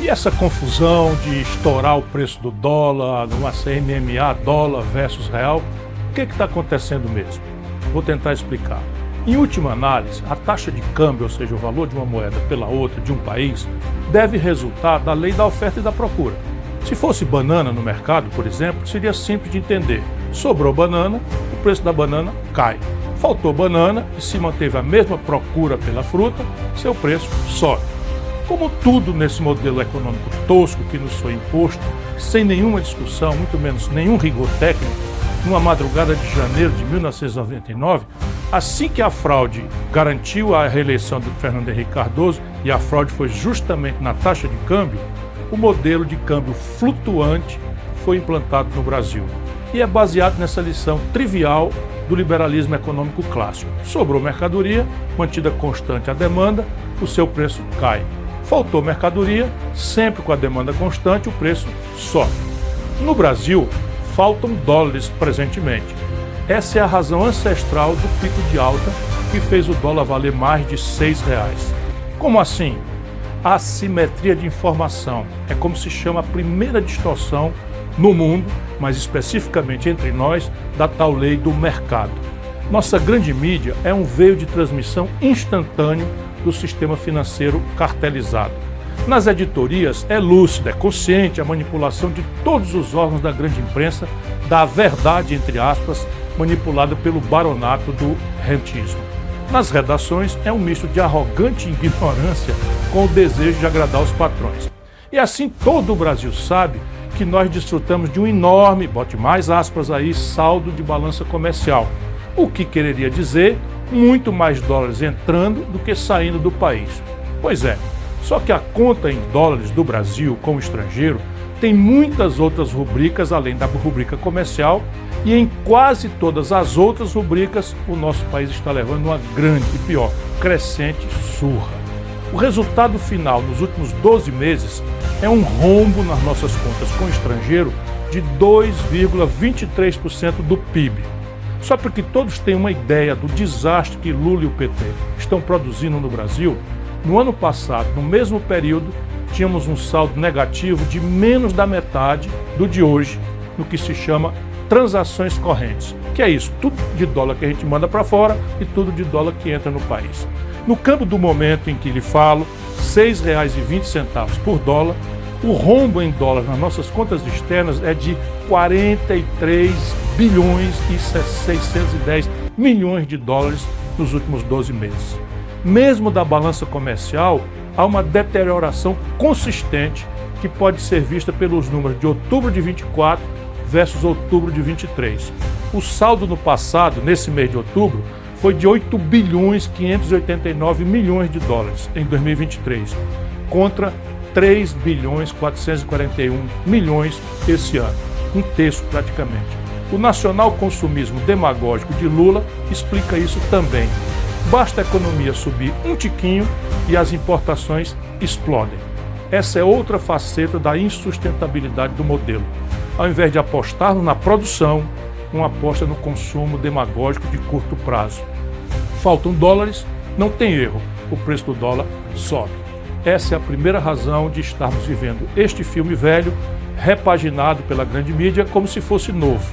E essa confusão de estourar o preço do dólar, numa CNMA, dólar versus real, o que está acontecendo mesmo? Vou tentar explicar. Em última análise, a taxa de câmbio, ou seja, o valor de uma moeda pela outra de um país, deve resultar da lei da oferta e da procura. Se fosse banana no mercado, por exemplo, seria simples de entender. Sobrou banana, o preço da banana cai. Faltou banana e se manteve a mesma procura pela fruta, seu preço sobe. Como tudo nesse modelo econômico tosco que nos foi imposto, sem nenhuma discussão, muito menos nenhum rigor técnico, numa madrugada de janeiro de 1999, assim que a fraude garantiu a reeleição do Fernando Henrique Cardoso, e a fraude foi justamente na taxa de câmbio, o modelo de câmbio flutuante foi implantado no Brasil. E é baseado nessa lição trivial do liberalismo econômico clássico. Sobrou mercadoria, mantida constante a demanda, o seu preço cai. Faltou mercadoria, sempre com a demanda constante, o preço sobe. No Brasil, faltam dólares presentemente. Essa é a razão ancestral do pico de alta que fez o dólar valer mais de R$6. Como assim? A assimetria de informação é como se chama a primeira distorção no mundo, mas especificamente entre nós, da tal lei do mercado. Nossa grande mídia é um veio de transmissão instantâneo do sistema financeiro cartelizado. Nas editorias é lúcida, é consciente a manipulação de todos os órgãos da grande imprensa da verdade, entre aspas, manipulada pelo baronato do rentismo. Nas redações é um misto de arrogante ignorância com o desejo de agradar os patrões. E assim todo o Brasil sabe que nós desfrutamos de um enorme, bote mais aspas aí, saldo de balança comercial. O que quereria dizer muito mais dólares entrando do que saindo do país. Pois é, só que a conta em dólares do Brasil com o estrangeiro tem muitas outras rubricas além da rubrica comercial e em quase todas as outras rubricas o nosso país está levando uma grande e pior, crescente surra. O resultado final nos últimos 12 meses é um rombo nas nossas contas com o estrangeiro de 2,23% do PIB. Só para que todos tenham uma ideia do desastre que Lula e o PT estão produzindo no Brasil, no ano passado, no mesmo período, tínhamos um saldo negativo de menos da metade do de hoje, no que se chama transações correntes, que é isso, tudo de dólar que a gente manda para fora e tudo de dólar que entra no país. No câmbio do momento em que lhe falo, R$ 6,20 por dólar, o rombo em dólar nas nossas contas externas é de 43 bilhões e 610 milhões de dólares nos últimos 12 meses. Mesmo da balança comercial, há uma deterioração consistente que pode ser vista pelos números de outubro de 24 versus outubro de 23. O saldo no passado, nesse mês de outubro, foi de 8 bilhões 589 milhões de dólares em 2023, contra 3 bilhões 441 milhões esse ano, um terço praticamente. O nacional consumismo demagógico de Lula explica isso também. Basta a economia subir um tiquinho e as importações explodem. Essa é outra faceta da insustentabilidade do modelo. Ao invés de apostarmos na produção, uma aposta no consumo demagógico de curto prazo. Faltam dólares, não tem erro, o preço do dólar sobe. Essa é a primeira razão de estarmos vivendo este filme velho, repaginado pela grande mídia como se fosse novo.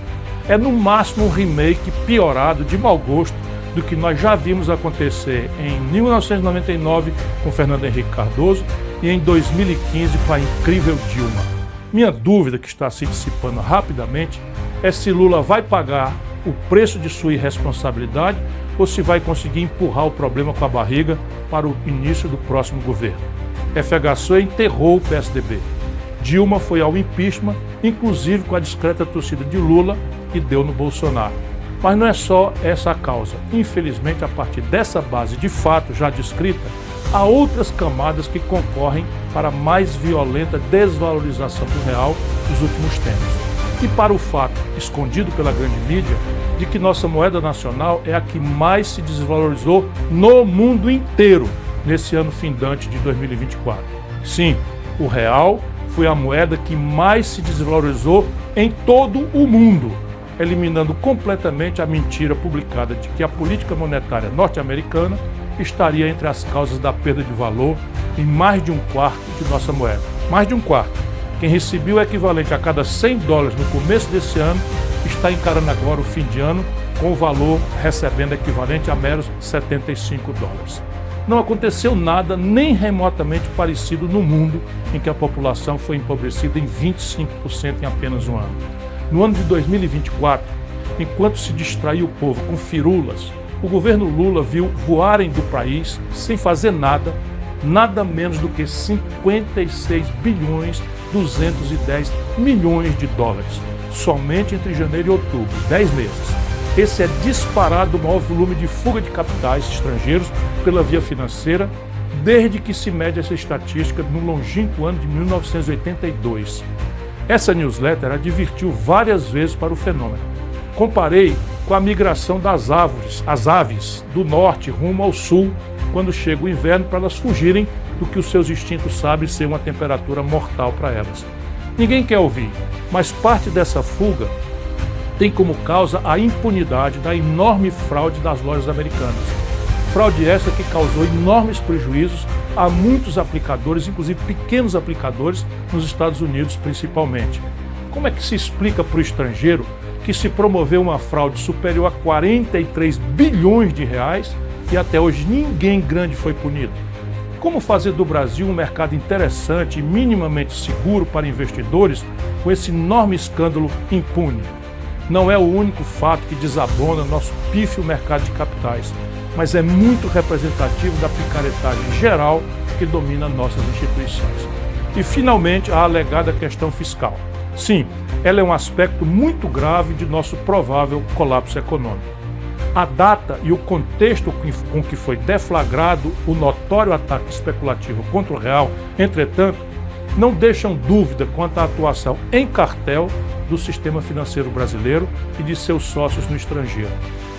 É no máximo um remake piorado de mau gosto do que nós já vimos acontecer em 1999 com Fernando Henrique Cardoso e em 2015 com a incrível Dilma. Minha dúvida, que está se dissipando rapidamente, é se Lula vai pagar o preço de sua irresponsabilidade ou se vai conseguir empurrar o problema com a barriga para o início do próximo governo. FHC enterrou o PSDB. Dilma foi ao impeachment, inclusive com a discreta torcida de Lula, e deu no Bolsonaro. Mas não é só essa a causa. Infelizmente, a partir dessa base de fato já descrita, há outras camadas que concorrem para a mais violenta desvalorização do real dos últimos tempos. E para o fato, escondido pela grande mídia, de que nossa moeda nacional é a que mais se desvalorizou no mundo inteiro nesse ano findante de 2024. Sim, o real foi a moeda que mais se desvalorizou em todo o mundo, eliminando completamente a mentira publicada de que a política monetária norte-americana estaria entre as causas da perda de valor em mais de um quarto de nossa moeda. Mais de um quarto. Quem recebia o equivalente a cada $100 no começo desse ano está encarando agora o fim de ano com o valor recebendo equivalente a meros $75. Não aconteceu nada nem remotamente parecido no mundo em que a população foi empobrecida em 25% em apenas um ano. No ano de 2024, enquanto se distraía o povo com firulas, o governo Lula viu voarem do país, sem fazer nada menos do que 56 bilhões 210 milhões de dólares, somente entre janeiro e outubro, 10 meses. Esse é disparado o maior volume de fuga de capitais estrangeiros pela via financeira, desde que se mede essa estatística no longínquo ano de 1982. Essa newsletter advertiu várias vezes para o fenômeno. Comparei com a migração das aves do norte rumo ao sul, quando chega o inverno, para elas fugirem do que os seus instintos sabem ser uma temperatura mortal para elas. Ninguém quer ouvir, mas parte dessa fuga tem como causa a impunidade da enorme fraude das lojas americanas. Fraude essa que causou enormes prejuízos a muitos aplicadores, inclusive pequenos aplicadores, nos Estados Unidos principalmente. Como é que se explica para o estrangeiro que se promoveu uma fraude superior a 43 bilhões de reais e até hoje ninguém grande foi punido? Como fazer do Brasil um mercado interessante e minimamente seguro para investidores com esse enorme escândalo impune? Não é o único fato que desabona nosso pífio mercado de capitais, mas é muito representativo da picaretagem geral que domina nossas instituições. E, finalmente, a alegada questão fiscal. Sim, ela é um aspecto muito grave de nosso provável colapso econômico. A data e o contexto com que foi deflagrado o notório ataque especulativo contra o real, entretanto, não deixam dúvida quanto à atuação em cartel do sistema financeiro brasileiro e de seus sócios no estrangeiro.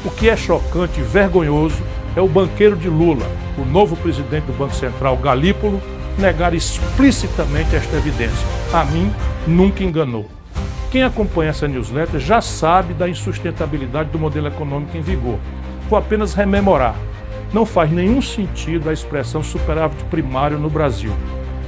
O que é chocante e vergonhoso é o banqueiro de Lula, o novo presidente do Banco Central, Galípolo, negar explicitamente esta evidência. A mim, nunca enganou. Quem acompanha essa newsletter já sabe da insustentabilidade do modelo econômico em vigor. Vou apenas rememorar. Não faz nenhum sentido a expressão superávit primário no Brasil.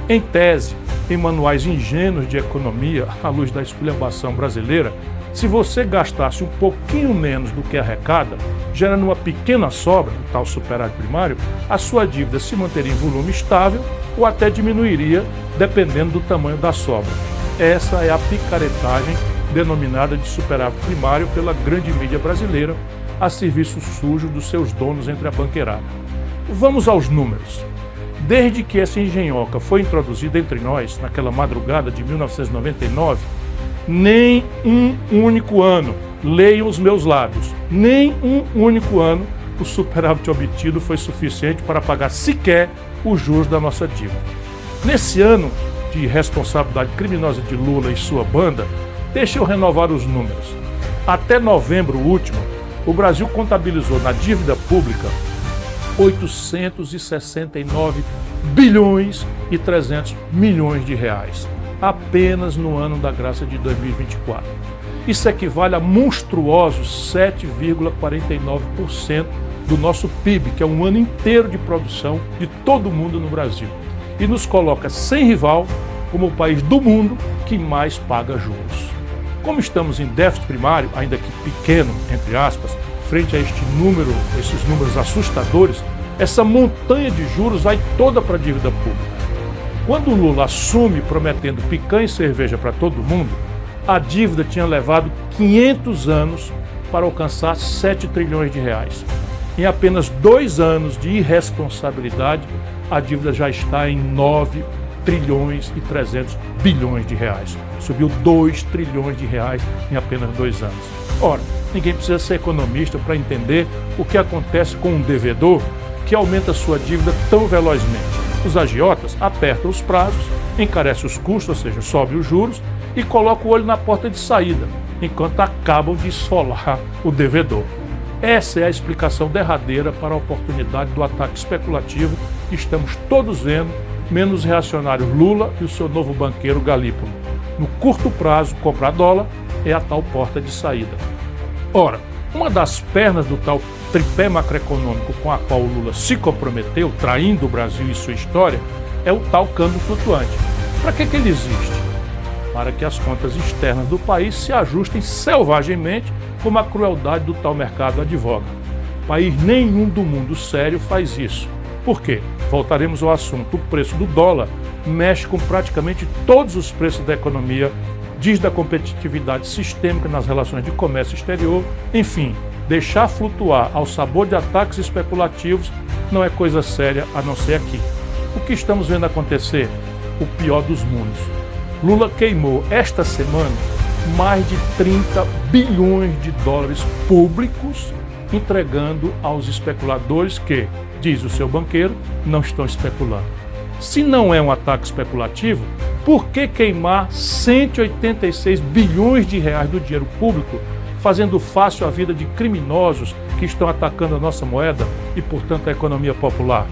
Em tese, em manuais ingênuos de economia, à luz da esculhambação brasileira, se você gastasse um pouquinho menos do que arrecada, gerando uma pequena sobra, o tal superávit primário, a sua dívida se manteria em volume estável ou até diminuiria, dependendo do tamanho da sobra. Essa é a picaretagem denominada de superávit primário pela grande mídia brasileira, a serviço sujo dos seus donos entre a banqueirada. Vamos aos números. Desde que essa engenhoca foi introduzida entre nós, naquela madrugada de 1999, nem um único ano, leiam os meus lábios, nem um único ano o superávit obtido foi suficiente para pagar sequer os juros da nossa dívida. Nesse ano de responsabilidade criminosa de Lula e sua banda, deixa eu renovar os números. Até novembro último, o Brasil contabilizou na dívida pública 869 bilhões e 300 milhões de reais, apenas no ano da graça de 2024. Isso equivale a monstruosos 7,49% do nosso PIB, que é um ano inteiro de produção de todo mundo no Brasil, e nos coloca sem rival como o país do mundo que mais paga juros. Como estamos em déficit primário, ainda que pequeno, entre aspas, frente a esses números assustadores, essa montanha de juros vai toda para a dívida pública. Quando o Lula assume prometendo picanha e cerveja para todo mundo, a dívida tinha levado 500 anos para alcançar 7 trilhões de reais. Em apenas 2 anos de irresponsabilidade, a dívida já está em 9 trilhões e 300 bilhões de reais. Subiu 2 trilhões de reais em apenas 2 anos. Ora, ninguém precisa ser economista para entender o que acontece com um devedor que aumenta sua dívida tão velozmente. Os agiotas apertam os prazos, encarecem os custos, ou seja, sobe os juros, e colocam o olho na porta de saída, enquanto acabam de esfolar o devedor. Essa é a explicação derradeira para a oportunidade do ataque especulativo que estamos todos vendo, menos o reacionário Lula e o seu novo banqueiro Galípolo. No curto prazo, comprar dólar é a tal porta de saída. Ora, uma das pernas do tal tripé macroeconômico com a qual o Lula se comprometeu, traindo o Brasil e sua história, é o tal câmbio flutuante. Para que ele existe? Para que as contas externas do país se ajustem selvagemente como a crueldade do tal mercado advoga. País nenhum do mundo sério faz isso. Por quê? Voltaremos ao assunto. O preço do dólar mexe com praticamente todos os preços da economia, diz da competitividade sistêmica nas relações de comércio exterior, enfim, deixar flutuar ao sabor de ataques especulativos não é coisa séria a não ser aqui. O que estamos vendo acontecer? O pior dos mundos. Lula queimou esta semana mais de 30 bilhões de dólares públicos entregando aos especuladores que, diz o seu banqueiro, não estão especulando. Se não é um ataque especulativo, por que queimar 186 bilhões de reais do dinheiro público, fazendo fácil a vida de criminosos que estão atacando a nossa moeda e, portanto, a economia popular?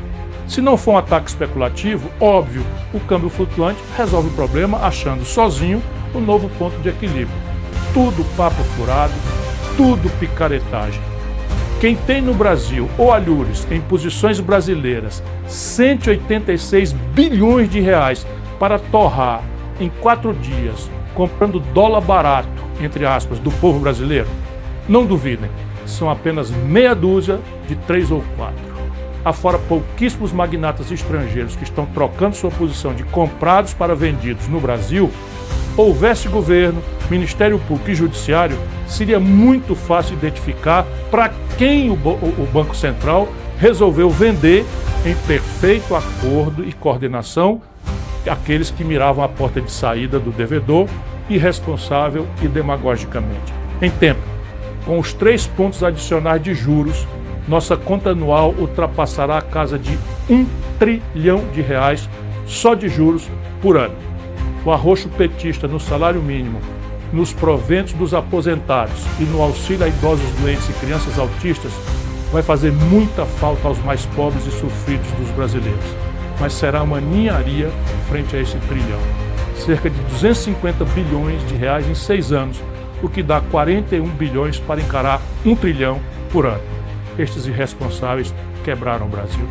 Se não for um ataque especulativo, óbvio, o câmbio flutuante resolve o problema achando sozinho o novo ponto de equilíbrio. Tudo papo furado, tudo picaretagem. Quem tem no Brasil olhares em posições brasileiras 186 bilhões de reais para torrar em 4 dias, comprando dólar barato, entre aspas, do povo brasileiro, não duvidem, são apenas meia dúzia de 3 ou 4. Afora pouquíssimos magnatas estrangeiros que estão trocando sua posição de comprados para vendidos no Brasil, houvesse governo, Ministério Público e Judiciário, seria muito fácil identificar para quem o Banco Central resolveu vender em perfeito acordo e coordenação aqueles que miravam a porta de saída do devedor, irresponsável e demagogicamente. Em tempo, com os 3 pontos adicionais de juros, nossa conta anual ultrapassará a casa de R$1 trilhão só de juros por ano. O arroxo petista no salário mínimo, nos proventos dos aposentados e no auxílio a idosos doentes e crianças autistas vai fazer muita falta aos mais pobres e sofridos dos brasileiros. Mas será uma ninharia frente a esse trilhão. Cerca de 250 bilhões de reais em 6 anos, o que dá 41 bilhões para encarar R$1 trilhão por ano. Estes irresponsáveis quebraram o Brasil.